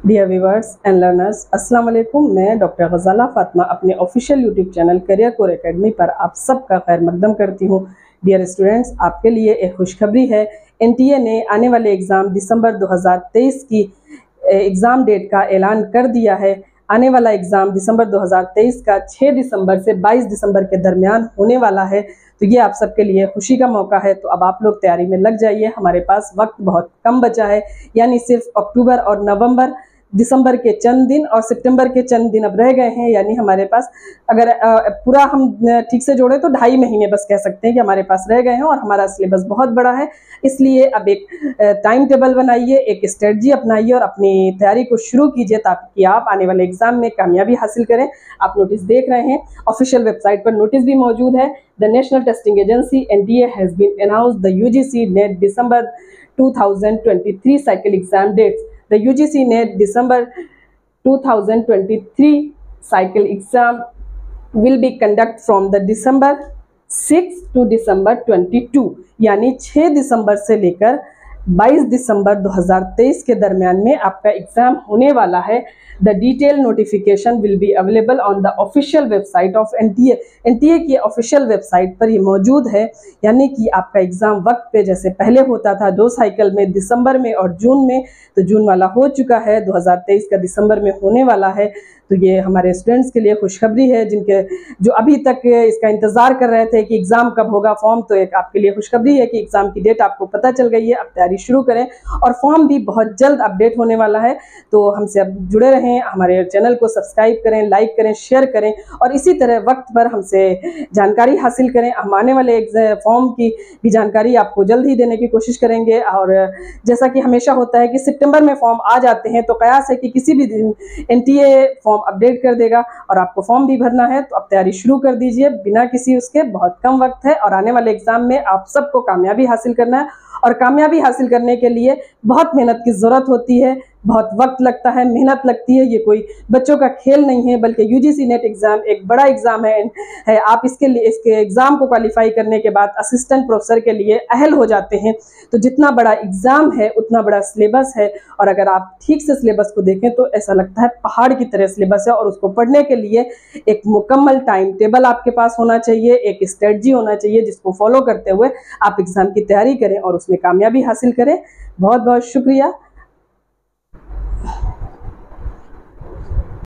Dear viewers and learners, अस्सलाम वालेकुम। मैं डॉक्टर गज़ाला फ़ातिमा अपने official YouTube channel career corps academy पर आप सबका खैर मकदम करती हूँ। डियर स्टूडेंट्स, आपके लिए एक खुशखबरी है। एनटीए ने आने वाले एग्ज़ाम दिसंबर 2023 की एग्ज़ाम डेट का ऐलान कर दिया है। आने वाला एग्ज़ाम दिसंबर 2023 का 6 दिसंबर से 22 दिसंबर के दरमियान होने वाला है। तो ये आप सबके लिए खुशी का मौका है। तो अब आप लोग तैयारी में लग जाइए। हमारे पास वक्त बहुत कम बचा है, यानी सिर्फ अक्टूबर और नवंबर, दिसंबर के चंद दिन और सितंबर के चंद दिन अब रह गए हैं। यानी हमारे पास अगर पूरा हम ठीक से जोड़े तो 2.5 महीने बस कह सकते हैं कि हमारे पास रह गए हैं। और हमारा सिलेबस बहुत बड़ा है, इसलिए अब एक टाइम टेबल बनाइए, एक स्ट्रेटजी अपनाइए और अपनी तैयारी को शुरू कीजिए ताकि आप आने वाले एग्जाम में कामयाबी हासिल करें। आप नोटिस देख रहे हैं, ऑफिशियल वेबसाइट पर नोटिस भी मौजूद है। The National Testing Agency NTA has been announced the UGC NET December 2023 cycle exam dates. The UGC NET December 2023 cycle exam will be conducted from the December 6 to December 22, यानी 6 दिसंबर से लेकर 22 दिसंबर 2023 के दरमियान में आपका एग्जाम होने वाला है। The detail notification will be available on the official website of NTA। NTA की ऑफिशियल वेबसाइट पर ये मौजूद है। यानी कि आपका एग्जाम वक्त पे जैसे पहले होता था 2 साइकिल में, दिसंबर में और जून में, तो जून वाला हो चुका है, 2023 का दिसंबर में होने वाला है। तो ये हमारे स्टूडेंट्स के लिए खुशखबरी है, जिनके जो अभी तक इसका इंतज़ार कर रहे थे कि एग्ज़ाम कब होगा फॉर्म, तो एक आपके लिए खुशखबरी है कि एग्ज़ाम की डेट आपको पता चल गई है। अब तैयारी शुरू करें और फॉर्म भी बहुत जल्द अपडेट होने वाला है। तो हमसे अब जुड़े रहें, हमारे चैनल को सब्सक्राइब करें, लाइक करें, शेयर करें और इसी तरह वक्त पर हमसे जानकारी हासिल करें। हम आने वाले फॉर्म की भी जानकारी आपको जल्द ही देने की कोशिश करेंगे। और जैसा कि हमेशा होता है कि सितंबर में फॉर्म आ जाते हैं, तो कयास है कि किसी भी दिन NTA फॉर्म अपडेट कर देगा और आपको फॉर्म भी भरना है। तो अब तैयारी शुरू कर दीजिए बिना किसी उसके, बहुत कम वक्त है और आने वाले एग्जाम में आप सबको कामयाबी हासिल करना है। और कामयाबी हासिल करने के लिए बहुत मेहनत की ज़रूरत होती है, बहुत वक्त लगता है, मेहनत लगती है। ये कोई बच्चों का खेल नहीं है, बल्कि UGC NET एग्ज़ाम एक बड़ा एग्ज़ाम है। आप इसके एग्ज़ाम को क्वालिफाई करने के बाद असिस्टेंट प्रोफेसर के लिए अहल हो जाते हैं। तो जितना बड़ा एग्ज़ाम है उतना बड़ा सिलेबस है। और अगर आप ठीक से सिलेबस को देखें तो ऐसा लगता है पहाड़ की तरह सिलेबस है। और उसको पढ़ने के लिए एक मुकम्मल टाइम टेबल आपके पास होना चाहिए, एक स्ट्रेटजी होना चाहिए, जिसको फॉलो करते हुए आप एग्ज़ाम की तैयारी करें और उसमें कामयाबी हासिल करें। बहुत बहुत शुक्रिया।